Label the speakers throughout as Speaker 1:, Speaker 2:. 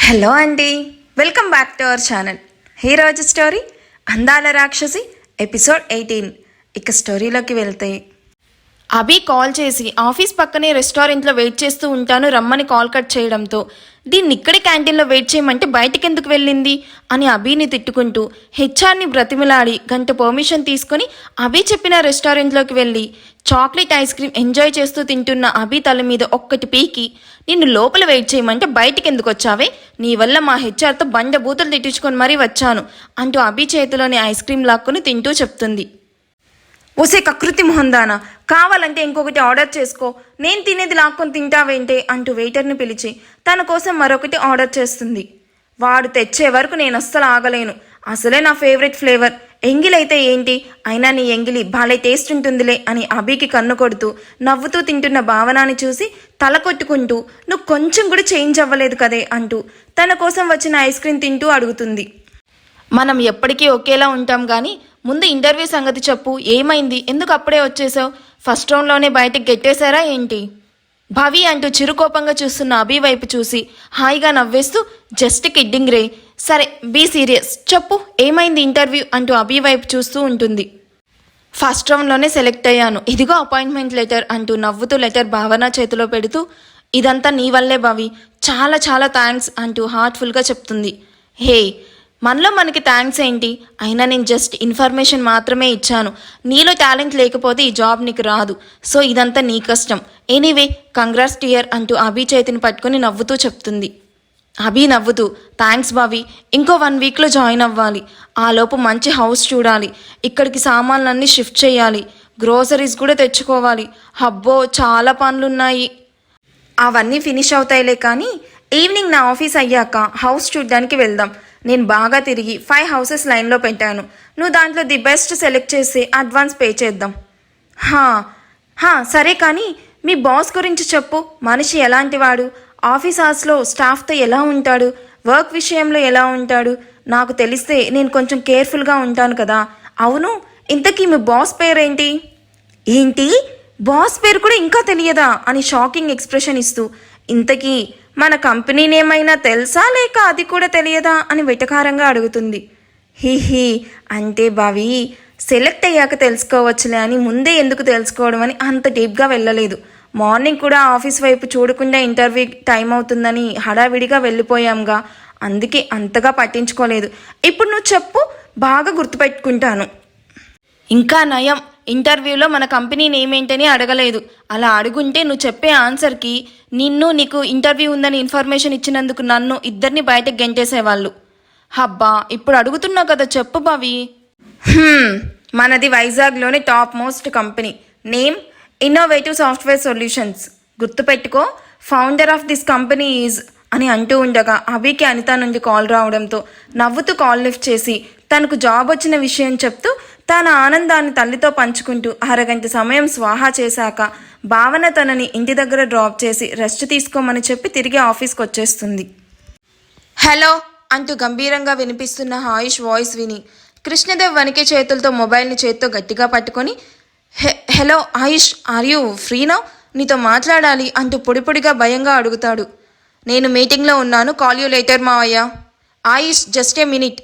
Speaker 1: Hello అండి, welcome back to our channel. ఈరోజు story అందాల రాక్షసి ఎపిసోడ్ 18. ఇక స్టోరీలోకి వెళ్తే, అభి కాల్ చేసి ఆఫీస్ పక్కనే రెస్టారెంట్లో వెయిట్ చేస్తూ ఉంటాను రమ్మని కాల్ కట్ చేయడంతో, దీన్ని ఇక్కడే క్యాంటీన్లో వెయిట్ చేయమంటే బయటికి ఎందుకు వెళ్ళింది అని అభిని తిట్టుకుంటూ హెచ్ఆర్ని బ్రతిమిలాడి గంట పర్మిషన్ తీసుకుని అభి చెప్పిన రెస్టారెంట్లోకి వెళ్ళి చాక్లెట్ ఐస్ క్రీమ్ ఎంజాయ్ చేస్తూ తింటున్న అభి తల మీద ఒక్కటి పీకి, నిన్ను లోపల వెయిట్ చేయమంటే బయటికి ఎందుకు వచ్చావే, నీ వల్ల మా హెచ్ఆర్తో బండ బూతులు తిట్టించుకొని మరీ వచ్చాను అంటూ అభి చేతిలోని ఐస్ క్రీమ్ లాక్కుని తింటూ చెప్తుంది. ఓసే కకృతి మొహందానా, కావాలంటే ఇంకొకటి ఆర్డర్ చేసుకో, నేను తినేది లాక్కొని తింటావేంటే అంటూ వెయిటర్ని పిలిచి తన కోసం మరొకటి ఆర్డర్ చేస్తుంది. వాడు తెచ్చే వరకు నేను అస్సలు ఆగలేను, అసలే నా ఫేవరెట్ ఫ్లేవర్. ఎంగిలైతే ఏంటి, అయినా నీ ఎంగిలి భలే టేస్ట్ ఉంటుందిలే అని అభికి కన్ను కొడుతూ నవ్వుతూ తింటున్న భావనాన్ని చూసి తల కొట్టుకుంటూ, నువ్వు కొంచెం కూడా చేంజ్ అవ్వలేదు కదే అంటూ తన కోసం వచ్చిన ఐస్ క్రీమ్ తింటూ అడుగుతుంది. మనం ఎప్పటికీ ఒకేలా ఉంటాం కానీ ముందు ఇంటర్వ్యూ సంగతి చెప్పు, ఏమైంది, ఎందుకు అప్పుడే వచ్చేసావు, ఫస్ట్ రౌండ్లోనే బయటకు గెట్టేశారా ఏంటి? భవి అంటూ చిరుకోపంగా చూస్తున్న అభి వైపు చూసి హాయిగా నవ్వేస్తూ, జస్ట్ కిడ్డింగ్ రే, సరే బీ సీరియస్, చెప్పు ఏమైంది ఇంటర్వ్యూ అంటూ అభి వైపు చూస్తూ ఉంటుంది. ఫస్ట్ రౌండ్లోనే సెలెక్ట్ అయ్యాను, ఇదిగో అపాయింట్మెంట్ లెటర్ అంటూ నవ్వుతూ లెటర్ భావన చేతిలో పెడుతూ, ఇదంతా నీ వల్లే భవి, చాలా చాలా థ్యాంక్స్ అంటూ హార్ట్ఫుల్గా చెప్తుంది. హే, మనలో మనకి థ్యాంక్స్ ఏంటి, అయినా నేను జస్ట్ ఇన్ఫర్మేషన్ మాత్రమే ఇచ్చాను, నీలో టాలెంట్ లేకపోతే ఈ జాబ్ నీకు రాదు, సో ఇదంతా నీ కష్టం. ఎనీవే కంగ్రాట్స్ టియర్ అంటూ అభి చేతిని పట్టుకొని నవ్వుతూ చెప్తుంది. అభి నవ్వుతూ, థ్యాంక్స్ బావి, ఇంకో 1 వీక్లో జాయిన్ అవ్వాలి, ఆలోపు మంచి హౌస్ చూడాలి, ఇక్కడికి సామాన్లన్నీ షిఫ్ట్ చేయాలి, గ్రోసరీస్ కూడా తెచ్చుకోవాలి, హబ్బో చాలా పనులున్నాయి. అవన్నీ ఫినిష్ అవుతాయిలే కానీ ఈవినింగ్ నా ఆఫీస్ అయ్యాక హౌస్ చూడ్డానికి వెళ్దాం. నేను బాగా తిరిగి 5 హౌసెస్ లైన్లో పెట్టాను, నువ్వు దాంట్లో ది బెస్ట్ సెలెక్ట్ చేసి అడ్వాన్స్ పే చేద్దాం. సరే కానీ మీ బాస్ గురించి చెప్పు, మనిషి ఎలాంటివాడు, ఆఫీస్ అవర్స్లో స్టాఫ్తో ఎలా ఉంటాడు, వర్క్ విషయంలో ఎలా ఉంటాడు, నాకు తెలిస్తే నేను కొంచెం కేర్ఫుల్గా ఉంటాను కదా. అవును, ఇంతకీ మీ బాస్ పేరేంటి? ఏంటి, బాస్ పేరు కూడా ఇంకా తెలియదా అని షాకింగ్ ఎక్స్ప్రెషన్ ఇస్తూ, ఇంతకీ మన కంపెనీ నేమైనా తెలుసా లేక అది కూడా తెలియదా అని వెటకారంగా అడుగుతుంది. హీ అంటే బావి, సెలెక్ట్ అయ్యాక తెలుసుకోవచ్చులే అని ముందే ఎందుకు తెలుసుకోవడం అని అంత డీప్గా వెళ్ళలేదు. మార్నింగ్ కూడా ఆఫీస్ వైపు చూడకుండా ఇంటర్వ్యూ టైం అవుతుందని హడావిడిగా వెళ్ళిపోయాంగా, అందుకే అంతగా పట్టించుకోలేదు. ఇప్పుడు నువ్వు చెప్పు, బాగా గుర్తుపెట్టుకుంటాను. ఇంకా నయం, ఇంటర్వ్యూలో మన కంపెనీ నేమ్ ఏంటని అడగలేదు, అలా అడుగుంటే నువ్వు చెప్పే ఆన్సర్కి నీకు ఇంటర్వ్యూ ఉందని ఇన్ఫర్మేషన్ ఇచ్చినందుకు నన్ను ఇద్దరిని బయటకు గెంటేసేవాళ్ళు. హబ్బా, ఇప్పుడు అడుగుతున్నావు కదా, చెప్పు బావి. మనది వైజాగ్లోని top most company, name innovative software solutions, గుర్తుపెట్టుకో, founder of this company is అని అంటూ ఉండగా అభికి అనిత నుండి కాల్ రావడంతో నవ్వుతూ కాల్ లిఫ్ట్ చేసి తనకు జాబ్ వచ్చిన విషయం చెప్తూ తన ఆనందాన్ని తల్లితో పంచుకుంటూ అరగంట సమయం స్వాహా చేశాక భావన తనని ఇంటి దగ్గర డ్రాప్ చేసి రెస్ట్ తీసుకోమని చెప్పి తిరిగి ఆఫీస్కి వచ్చేస్తుంది. హలో అంటూ గంభీరంగా వినిపిస్తున్న ఆయుష్ వాయిస్ విని కృష్ణదేవ్ వణికే చేతులతో మొబైల్ని చేత్తో గట్టిగా పట్టుకొని, హలో ఆయుష్, ఆర్ యూ ఫ్రీనా, నీతో మాట్లాడాలి అంటూ పొడిపొడిగా భయంగా అడుగుతాడు. నేను మీటింగ్లో ఉన్నాను, కాల్ యూ లేటర్ మావయ్య. Ayush, just a minute,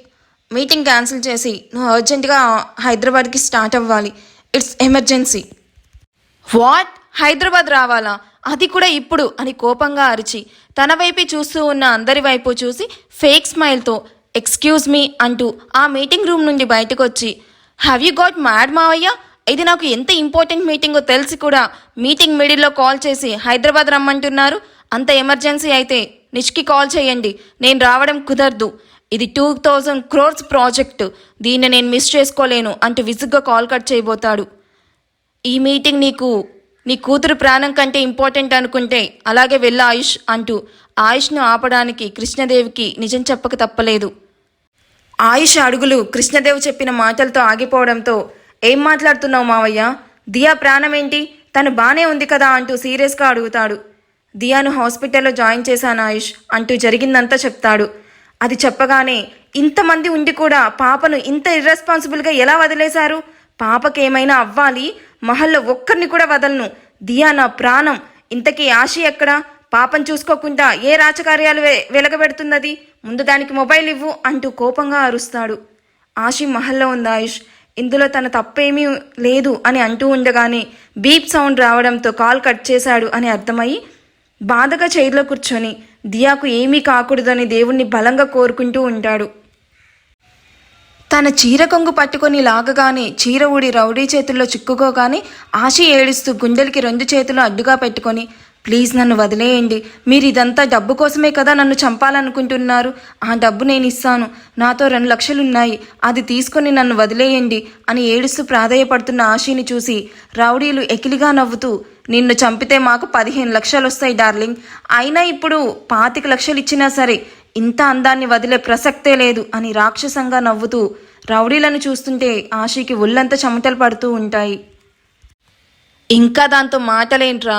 Speaker 1: meeting cancel చేసి నువ్వు అర్జెంటుగా హైదరాబాద్కి స్టార్ట్ అవ్వాలి, ఇట్స్ ఎమర్జెన్సీ. వాట్, హైదరాబాద్ రావాలా, అది కూడా ఇప్పుడు అని కోపంగా అరిచి తన వైపే చూస్తూ ఉన్న అందరి వైపు చూసి ఫేక్ స్మైల్తో ఎక్స్క్యూజ్ మీ అంటూ ఆ మీటింగ్ రూమ్ నుండి బయటకు వచ్చి, హ్యావ్ యూ గాట్ మ్యాడ్ మావయ్య, ఇది నాకు ఎంత ఇంపార్టెంట్ మీటింగో తెలిసి కూడా మీటింగ్ మిడిల్లో కాల్ చేసి హైదరాబాద్ రమ్మంటున్నారు, అంత ఎమర్జెన్సీ అయితే నిష్కి కాల్ చేయండి, నేను రావడం కుదరదు, ఇది 2000 crores ప్రాజెక్టు, దీన్ని నేను మిస్ చేసుకోలేను అంటూ విసుగ్గా కాల్ కట్ చేయబోతాడు. ఈ మీటింగ్ నీ కూతురు ప్రాణం కంటే ఇంపార్టెంట్ అనుకుంటే అలాగే వెళ్ళ ఆయుష్ అంటూ ఆయుష్ను ఆపడానికి కృష్ణదేవికి నిజం చెప్పక తప్పలేదు. ఆయుష్ అడుగులు కృష్ణదేవ్ చెప్పిన మాటలతో ఆగిపోవడంతో, ఏం మాట్లాడుతున్నావు మావయ్య, దియా ప్రాణం ఏంటి, తను బానే ఉంది కదా అంటూ సీరియస్గా అడుగుతాడు. దియాను హాస్పిటల్లో జాయిన్ చేశాను ఆయుష్ అంటూ జరిగిందంతా చెప్తాడు. అది చెప్పగానే, ఇంతమంది ఉండి కూడా పాపను ఇంత ఇర్రెస్పాన్సిబుల్గా ఎలా వదిలేశారు, పాపకేమైనా అవ్వాలి, మహల్లో ఒక్కరిని కూడా వదలను, దియా నా ప్రాణం, ఇంతకీ ఆశి ఎక్కడా, పాపం చూసుకోకుండా ఏ రాచకార్యాలు వెలగబెడుతున్నది, ముందు దానికి మొబైల్ ఇవ్వు అంటూ కోపంగా అరుస్తాడు. ఆషి మహల్లో ఉంది ఆయుష్, ఇందులో తన తప్పేమీ లేదు అని అంటూ ఉండగానే బీప్ సౌండ్ రావడంతో కాల్ కట్ చేశాడు అని అర్థమయ్యి బాధగా చైర్లో కూర్చొని దియాకు ఏమీ కాకూడదని దేవుణ్ణి బలంగా కోరుకుంటూ ఉంటాడు. తన చీర కొంగు పట్టుకొని లాగగానే చీర ఊడి రౌడీ చేతుల్లో చిక్కుకోగానే ఆశి ఏడుస్తూ గుండెలకి 2 చేతులు అడ్డుగా పెట్టుకొని, ప్లీజ్ నన్ను వదిలేయండి, మీరు ఇదంతా డబ్బు కోసమే కదా నన్ను చంపాలనుకుంటున్నారు, ఆ డబ్బు నేను ఇస్తాను, నాతో 2 లక్షలున్నాయి, అది తీసుకొని నన్ను వదిలేయండి అని ఏడుస్తూ ప్రాధేయపడుతున్న ఆశిని చూసి రౌడీలు ఎకిలిగా నవ్వుతూ, నిన్ను చంపితే మాకు 15 లక్షలు వస్తాయి డార్లింగ్, అయినా ఇప్పుడు 25 లక్షలు ఇచ్చినా సరే ఇంత అందాన్ని వదిలే ప్రసక్తే లేదు అని రాక్షసంగా నవ్వుతూ రౌడీలను చూస్తుంటే ఆశీకి ఒళ్ళంతా చెమటలు పడుతూ ఉంటాయి. ఇంకా దాంతో మాటలేంట్రా,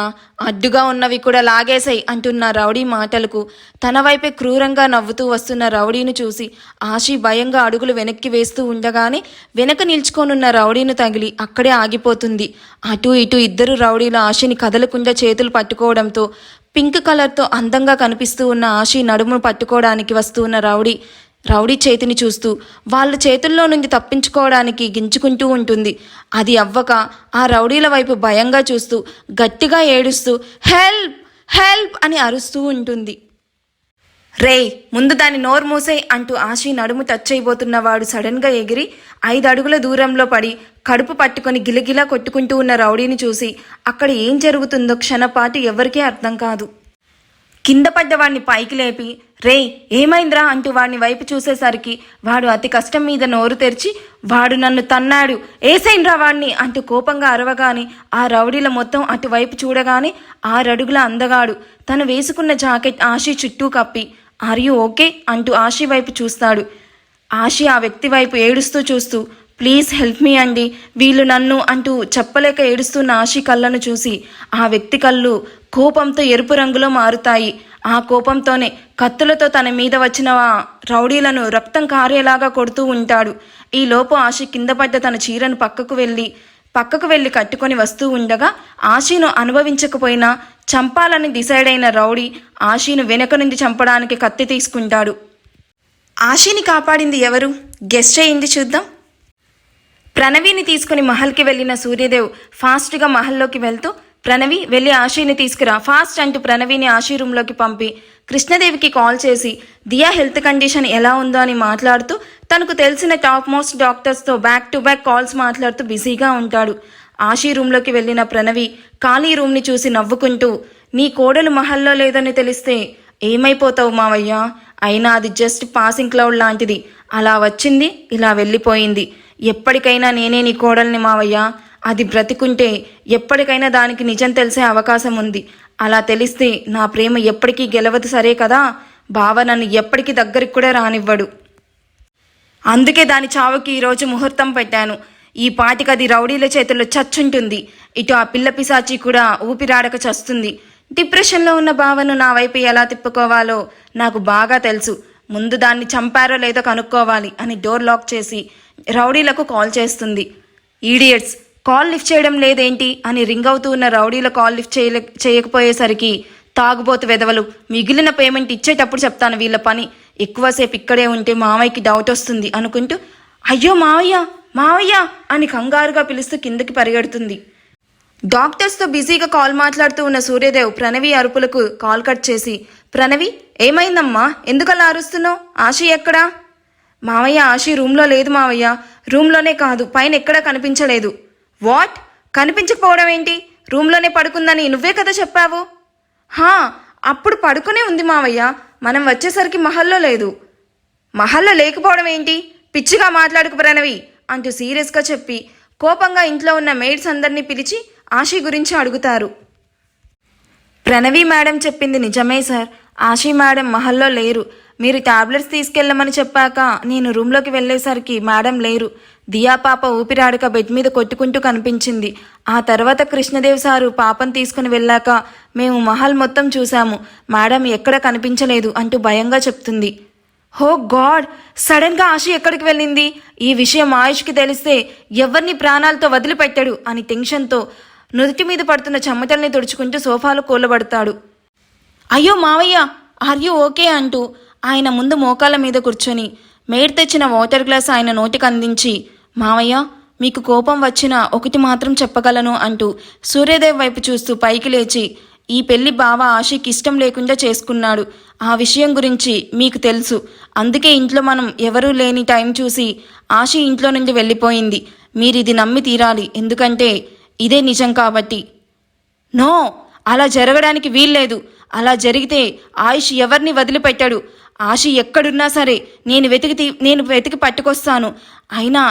Speaker 1: అడ్డుగా ఉన్నవి కూడా లాగేసాయి అంటున్న రౌడీ మాటలకు తన వైపే క్రూరంగా నవ్వుతూ వస్తున్న రౌడీని చూసి ఆశీ భయంగా అడుగులు వెనక్కి వేస్తూ ఉండగానే వెనక నిల్చుకోనున్న రౌడీని తగిలి అక్కడే ఆగిపోతుంది. అటు ఇటు ఇద్దరు రౌడీలు ఆశని కదలకుండా చేతులు పట్టుకోవడంతో పింక్ కలర్తో అందంగా కనిపిస్తూ ఉన్న ఆశీ నడుమును పట్టుకోవడానికి వస్తూ ఉన్న రౌడీ చేతిని చూస్తూ వాళ్ళ చేతుల్లో నుండి తప్పించుకోవడానికి గింజుకుంటూ ఉంటుంది. అది అవ్వక ఆ రౌడీల వైపు భయంగా చూస్తూ గట్టిగా ఏడుస్తూ హెల్ప్ హెల్ప్ అని అరుస్తూ ఉంటుంది. రేయ్ ముందు దాని నోరు మూసేయ్ అంటూ ఆశీ నడుము టచ్ అయిపోతున్నవాడు సడన్గా ఎగిరి 5 అడుగుల దూరంలో పడి కడుపు పట్టుకొని గిలగిలా కొట్టుకుంటూ ఉన్న రౌడీని చూసి అక్కడ ఏం జరుగుతుందో క్షణపాటు ఎవరికీ అర్థం కాదు. కింద పడ్డవాడిని పైకి లేపి రేయ్ ఏమైందిరా అంటూ వాడిని వైపు చూసేసరికి వాడు అతి కష్టం మీద నోరు తెరిచి వాడు నన్ను తన్నాడు, ఏసైన్రా వాడిని అంటూ కోపంగా అరవగానే ఆ రౌడీల మొత్తం అటువైపు చూడగానే 6 అడుగుల అందగాడు తను వేసుకున్న జాకెట్ ఆశీ చుట్టూ కప్పి ఆర్ యూ ఓకే అంటూ ఆశీ వైపు చూస్తాడు. ఆశీ ఆ వ్యక్తి వైపు ఏడుస్తూ చూస్తూ ప్లీజ్ హెల్ప్ మీ అండి, వీళ్ళు నన్ను అంటూ చెప్పలేక ఏడుస్తున్న ఆశీ కళ్ళను చూసి ఆ వ్యక్తి కళ్ళు కోపంతో ఎరుపు రంగులో మారుతాయి. ఆ కోపంతోనే కత్తులతో తన మీద వచ్చిన రౌడీలను రక్తం కారేలాగా కొడుతూ ఉంటాడు. ఈలోపు ఆశీ కింద పడ్డ తన చీరను పక్కకు వెళ్ళి కట్టుకొని వస్తూ ఉండగా ఆశీను అనుభవించకపోయినా చంపాలని డిసైడ్ అయిన రౌడీ ఆశీను వెనక నుండి చంపడానికి కత్తి తీసుకుంటాడు. ఆశీని కాపాడింది ఎవరు గెస్ చేయింది చూద్దాం. ప్రణవిని తీసుకుని మహల్కి వెళ్ళిన సూర్యదేవ్ ఫాస్ట్గా మహల్లోకి వెళ్తూ ప్రణవి వెళ్ళి ఆశీని తీసుకురా ఫాస్ట్ అంటూ ప్రణవిని ఆశీ రూమ్లోకి పంపి కృష్ణదేవికి కాల్ చేసి దియా హెల్త్ కండిషన్ ఎలా ఉందో అని మాట్లాడుతూ తనకు తెలిసిన టాప్ మోస్ట్ డాక్టర్స్తో బ్యాక్ టు బ్యాక్ కాల్స్ మాట్లాడుతూ బిజీగా ఉంటాడు. ఆశీ రూమ్లోకి వెళ్ళిన ప్రణవి ఖాళీ రూమ్ని చూసి నవ్వుకుంటూ నీ కోడలు మహల్లో లేదని తెలిస్తే ఏమైపోతావు మావయ్య, అయినా అది జస్ట్ పాసింగ్ క్లౌడ్ లాంటిది, అలా వచ్చింది ఇలా వెళ్ళిపోయింది, ఎప్పటికైనా నేనే నీ కోడల్ని మావయ్య, అది బ్రతికుంటే ఎప్పటికైనా దానికి నిజం తెలిసే అవకాశం ఉంది, అలా తెలిస్తే నా ప్రేమ ఎప్పటికీ గెలవదు సరే కదా, బావ నన్ను ఎప్పటికీ దగ్గరికి కూడా రానివ్వడు, అందుకే దాని చావుకి ఈరోజు ముహూర్తం పెట్టాను, ఈ పాటికి అది రౌడీల చేతుల్లో చచ్చుంటుంది, ఇటు ఆ పిల్ల పిశాచి కూడా ఊపిరాడక చస్తుంది, డిప్రెషన్లో ఉన్న బావను నా వైపు ఎలా తిప్పుకోవాలో నాకు బాగా తెలుసు, ముందు దాన్ని చంపారో లేదో కనుక్కోవాలి అని డోర్ లాక్ చేసి రౌడీలకు కాల్ చేస్తుంది. ఈడియట్స్ కాల్ లిఫ్ట్ చేయడం లేదేంటి అని రింగ్ అవుతూ ఉన్న రౌడీల కాల్ లిఫ్ట్ చేయకపోయేసరికి తాగుబోతు వెధవలు, మిగిలిన పేమెంట్ ఇచ్చేటప్పుడు చెప్తాను వీళ్ళ పని, ఎక్కువసేపు ఇక్కడే ఉంటే మావయ్యకి డౌట్ వస్తుంది అనుకుంటూ అయ్యో మావయ్య మావయ్య అని కంగారుగా పిలుస్తూ కిందకి పరిగెడుతుంది. డాక్టర్స్తో బిజీగా కాల్ మాట్లాడుతూ ఉన్న సూర్యదేవ్ ప్రణవి అరుపులకు కాల్ కట్ చేసి ప్రణవి ఏమైందమ్మా, ఎందుకలా అరుస్తున్నావు, ఆశీ ఎక్కడా? మావయ్య ఆశీ రూమ్లో లేదు మావయ్య, రూమ్లోనే కాదు పైన ఎక్కడా కనిపించలేదు. వాట్, కనిపించకపోవడం ఏంటి, రూమ్లోనే పడుకుందని నువ్వే కదా చెప్పావు. హా అప్పుడు పడుకునే ఉంది మావయ్య, మనం వచ్చేసరికి మహల్లో లేదు. మహల్లో లేకపోవడం ఏంటి, పిచ్చిగా మాట్లాడుకు ప్రణవి అంటూ సీరియస్గా చెప్పి కోపంగా ఇంట్లో ఉన్న మెయిడ్స్ అందరినీ పిలిచి ఆశీ గురించి అడుగుతారు. ప్రణవి మేడం చెప్పింది నిజమే సార్, ఆశీ మేడం మహల్లో లేరు, మీరు టాబ్లెట్స్ తీసుకెళ్ళమని చెప్పాక నేను రూమ్లోకి వెళ్ళేసరికి మేడం లేరు, దియా పాప ఊపిరాడక బెడ్ మీద కొట్టుకుంటూ కనిపించింది, ఆ తర్వాత కృష్ణదేవ్ సారు పాపను తీసుకుని వెళ్ళాక మేము మహల్ మొత్తం చూశాము, మేడం ఎక్కడ కనిపించలేదు అంటూ భయంగా చెప్తుంది. హో గాడ్, సడన్గా ఆశీ ఎక్కడికి వెళ్ళింది, ఈ విషయం ఆయుష్కి తెలిస్తే ఎవరిని ప్రాణాలతో వదిలిపెట్టాడు అని టెన్షన్తో నుదుటి మీద పడుతున్న చెమటల్ని తుడుచుకుంటూ సోఫాలో కూలబడతాడు. అయ్యో మావయ్య, ఆర్ యూ ఓకే అంటూ ఆయన ముందు మోకాళ్ళ మీద కూర్చొని మేడ్ తెచ్చిన వాటర్ గ్లాస్ ఆయన నోటికి అందించి, మావయ్య మీకు కోపం వచ్చినా ఒకటి మాత్రం చెప్పగలను అంటూ సూర్యదేవ్ వైపు చూస్తూ పైకి లేచి, ఈ పెళ్లి బావ ఆశకి ఇష్టం లేకుండా చేసుకున్నాడు. ఆ విషయం గురించి మీకు తెలుసు. అందుకే ఇంట్లో మనం ఎవరూ లేని టైం చూసి ఆశి ఇంట్లో నుండి వెళ్ళిపోయింది. మీరు ఇది నమ్మి తీరాలి, ఎందుకంటే ఇదే నిజం కాబట్టి. నో, అలా జరగడానికి వీల్లేదు. అలా జరిగితే ఆయుష్ ఎవరిని వదిలిపెట్టాడు. ఆశి ఎక్కడున్నా సరే నేను వెతికి పట్టుకొస్తాను. అయినా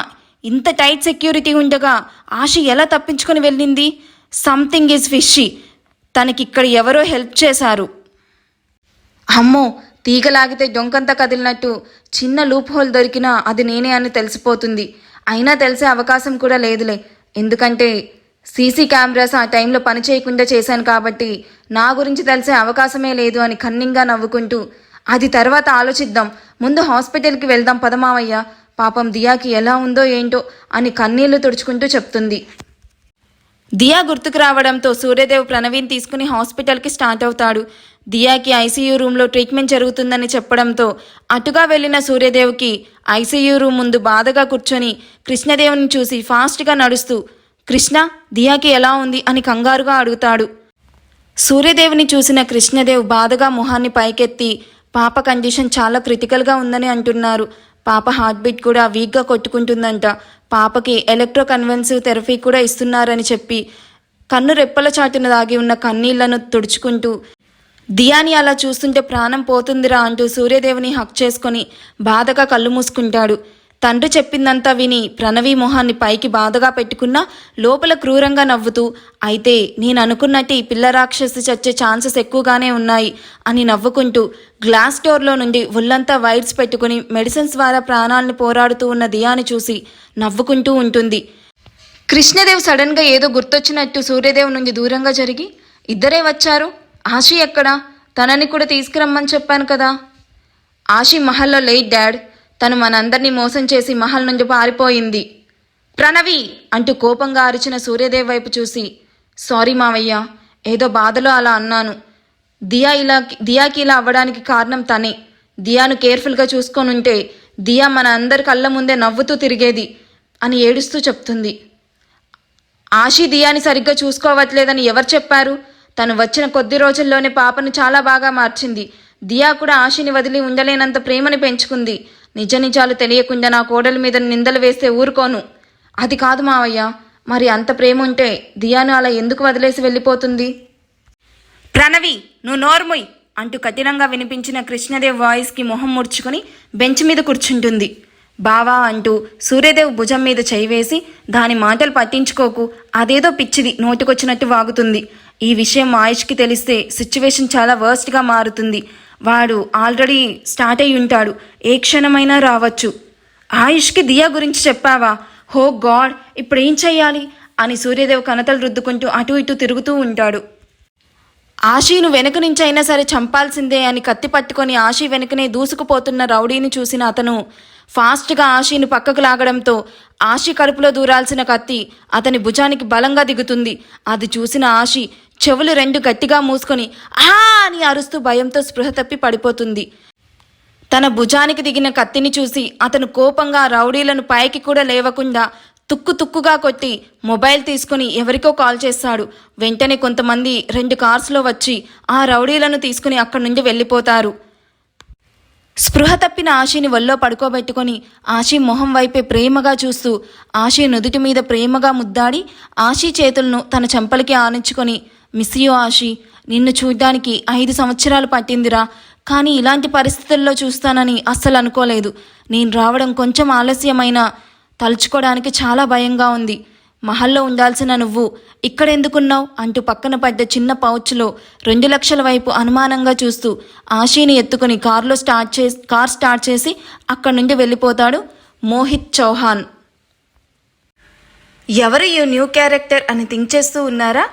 Speaker 1: ఇంత టైట్ సెక్యూరిటీ ఉండగా ఆశి ఎలా తప్పించుకొని వెళ్ళింది? Something is fishy. తనకిక్కడ ఎవరో హెల్ప్ చేశారు. అమ్మో, తీగలాగితే డొంకంతా కదిలినట్టు చిన్న లూప్ హోల్ దొరికినా అది నేనే అని తెలిసిపోతుంది. అయినా తెలిసే అవకాశం కూడా లేదులే, ఎందుకంటే సీసీ కెమెరాస్ ఆ టైంలో పని చేయకుండా చేశాను కాబట్టి నా గురించి తెలిసే అవకాశమే లేదు అని కన్నింగా నవ్వుకుంటూ, అది తర్వాత ఆలోచిద్దాం, ముందు హాస్పిటల్కి వెళ్దాం పదమావయ్య, పాపం దియాకి ఎలా ఉందో ఏంటో అని కన్నీళ్లు తుడుచుకుంటూ చెప్తుంది. దియా గుర్తుకు రావడంతో సూర్యదేవ్ ప్రణవీని తీసుకుని హాస్పిటల్కి స్టార్ట్ అవుతాడు. దియాకి ఐసీయూ రూమ్లో ట్రీట్మెంట్ జరుగుతుందని చెప్పడంతో అటుగా వెళ్ళిన సూర్యదేవ్కి ఐసీయూ రూమ్ ముందు బాధగా కూర్చొని కృష్ణదేవ్ని చూసి ఫాస్ట్గా నడుస్తూ, కృష్ణ, దియాకి ఎలా ఉంది అని కంగారుగా అడుగుతాడు. సూర్యదేవ్ని చూసిన కృష్ణదేవ్ బాధగా మొహాన్ని పైకెత్తి, పాప కండిషన్ చాలా క్రిటికల్గా ఉందని అంటున్నారు. పాప హార్ట్ బీట్ కూడా వీక్గా కొట్టుకుంటుందంట. పాపకి ఎలక్ట్రోకన్వల్సివ్ థెరపీ కూడా ఇస్తున్నారని చెప్పి కన్ను రెప్పల చాటున దాగి ఉన్న కన్నీళ్లను తుడుచుకుంటూ, దియాని అలా చూస్తుంటే ప్రాణం పోతుందిరా అంటూ సూర్యదేవుని హక్ చేసుకొని బాధగా కళ్ళు మూసుకుంటాడు. తండ్రి చెప్పిందంతా విని ప్రణవి మొహాన్ని పైకి బాధగా పెట్టుకున్నా లోపల క్రూరంగా నవ్వుతూ, అయితే నేను అనుకున్నట్టు ఈ పిల్ల రాక్షసి చచ్చే ఛాన్సెస్ ఎక్కువగానే ఉన్నాయి అని నవ్వుకుంటూ గ్లాస్ డోర్లో నుండి ఒళ్ళంతా వైర్స్ పెట్టుకుని మెడిసిన్స్ ద్వారా ప్రాణాలను పోరాడుతూ ఉన్న దియాని చూసి నవ్వుకుంటూ ఉంటుంది. కృష్ణదేవ్ సడన్గా ఏదో గుర్తొచ్చినట్టు సూర్యదేవ్ నుండి దూరంగా జరిగి, ఇద్దరే వచ్చారు, ఆశి ఎక్కడా? తనని కూడా తీసుకురమ్మని చెప్పాను కదా. ఆశి మహల్లో లేట్ డాడ్, తను మనందరినీ మోసం చేసి మహల్ నుండి పారిపోయింది. ప్రణవి అంటూ కోపంగా అరిచిన సూర్యదేవ్ వైపు చూసి, సారీ మావయ్య, ఏదో బాధలో అలా అన్నాను. దియాకి ఇలా అవ్వడానికి కారణం తనే. దియాను కేర్ఫుల్గా చూసుకొనుంటే దియా మన అందరి కళ్ళ ముందే నవ్వుతూ తిరిగేది అని ఏడుస్తూ చెప్తుంది. ఆశి దియాని సరిగ్గా చూసుకోవట్లేదని ఎవరు చెప్పారు? తను వచ్చిన కొద్ది రోజుల్లోనే పాపను చాలా బాగా మార్చింది. దియా కూడా ఆశని వదిలి ఉండలేనంత ప్రేమని పెంచుకుంది. నిజ నిజాలు తెలియకుండా నా కోడలి మీద నిందలు వేస్తే ఊరుకోను. అది కాదు మావయ్య, మరి అంత ప్రేమ ఉంటే దియాను అలా ఎందుకు వదిలేసి వెళ్ళిపోతుంది? ప్రణవి, నువ్వు నోర్ముయ్ అంటూ కఠినంగా వినిపించిన కృష్ణదేవ్ వాయిస్కి మొహం ముడుచుకొని బెంచ్ మీద కూర్చుంటుంది. బావా అంటూ సూర్యదేవ్ భుజం మీద చేయి వేసి, దాని మాటలు పట్టించుకోకు, అదేదో పిచ్చిది నోటికొచ్చినట్టు వాగుతుంది. ఈ విషయం ఆయుష్కి తెలిస్తే సిచ్యువేషన్ చాలా వర్స్ట్గా మారుతుంది. వాడు ఆల్రెడీ స్టార్ట్ అయి ఉంటాడు, ఏ క్షణమైనా రావచ్చు. ఆయుష్కి దియా గురించి చెప్పావా? హో గాడ్, ఇప్పుడు ఏం చెయ్యాలి అని సూర్యదేవ్ కనతలు రుద్దుకుంటూ అటు ఇటు తిరుగుతూ ఉంటాడు. ఆశీను వెనుక నుంచి అయినా సరే చంపాల్సిందే అని కత్తి పట్టుకొని ఆశీ వెనుకనే దూసుకుపోతున్న రౌడీని చూసిన అతను ఫాస్ట్గా ఆశీను పక్కకు లాగడంతో ఆశీ కడుపులో దూరాల్సిన కత్తి అతని భుజానికి బలంగా దిగుతుంది. అది చూసిన ఆశీ చెవులు రెండు గట్టిగా మూసుకొని ఆ అని అరుస్తూ భయంతో స్పృహ తప్పి పడిపోతుంది. తన భుజానికి దిగిన కత్తిని చూసి అతను కోపంగా రౌడీలను పైకి కూడా లేవకుండా తుక్కుగా కొట్టి మొబైల్ తీసుకుని ఎవరికో కాల్ చేస్తాడు. వెంటనే కొంతమంది 2 కార్స్లో వచ్చి ఆ రౌడీలను తీసుకుని అక్కడి నుండి వెళ్ళిపోతారు. స్పృహ తప్పిన ఆశీని ఒళ్ళో పడుకోబెట్టుకొని ఆశీ మొహం వైపే ప్రేమగా చూస్తూ ఆశీ నుదుటి మీద ప్రేమగా ముద్దాడి ఆశీ చేతులను తన చెంపలకి ఆనించుకొని, మిస్ యూ ఆశీ, నిన్ను చూడ్డానికి 5 సంవత్సరాలు పట్టిందిరా, కానీ ఇలాంటి పరిస్థితుల్లో చూస్తానని అస్సలు అనుకోలేదు. నేను రావడం కొంచెం ఆలస్యమైనా తలుచుకోవడానికి చాలా భయంగా ఉంది. మహల్లో ఉండాల్సిన నువ్వు ఇక్కడెందుకున్నావు అంటూ పక్కన పడ్డ చిన్న పౌచ్లో 2 లక్షల వైపు అనుమానంగా చూస్తూ ఆశీని ఎత్తుకుని కార్ స్టార్ట్ చేసి అక్కడి నుండి వెళ్ళిపోతాడు మోహిత్ చౌహాన్. ఎవరు ఈ న్యూ క్యారెక్టర్ అని థింక్ చేస్తూ ఉన్నారా?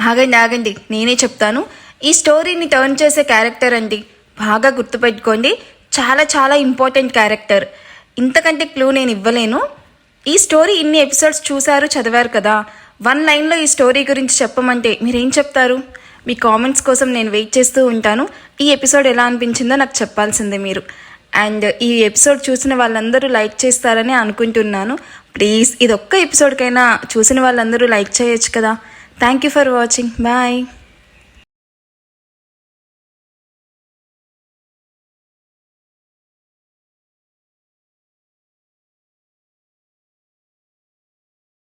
Speaker 1: ఆగండి, నేనే చెప్తాను. ఈ స్టోరీని టర్న్ చేసే క్యారెక్టర్ అండి. బాగా గుర్తుపెట్టుకోండి, చాలా చాలా ఇంపార్టెంట్ క్యారెక్టర్. ఇంతకంటే క్లూ నేను ఇవ్వలేను. ఈ స్టోరీ ఇన్ని ఎపిసోడ్స్ చూశారు, చదివారు కదా. 1 లైన్లో ఈ స్టోరీ గురించి చెప్పమంటే మీరేం చెప్తారు? మీ కామెంట్స్ కోసం నేను వెయిట్ చేస్తూ ఉంటాను. ఈ ఎపిసోడ్ ఎలా అనిపించిందో నాకు చెప్పాల్సిందే మీరు. అండ్ ఈ ఎపిసోడ్ చూసిన వాళ్ళందరూ లైక్ చేస్తారని అనుకుంటున్నాను. ప్లీజ్ ఇది ఒక్క ఎపిసోడ్కైనా చూసిన వాళ్ళందరూ లైక్ చేయొచ్చు కదా. Thank you for watching. Bye.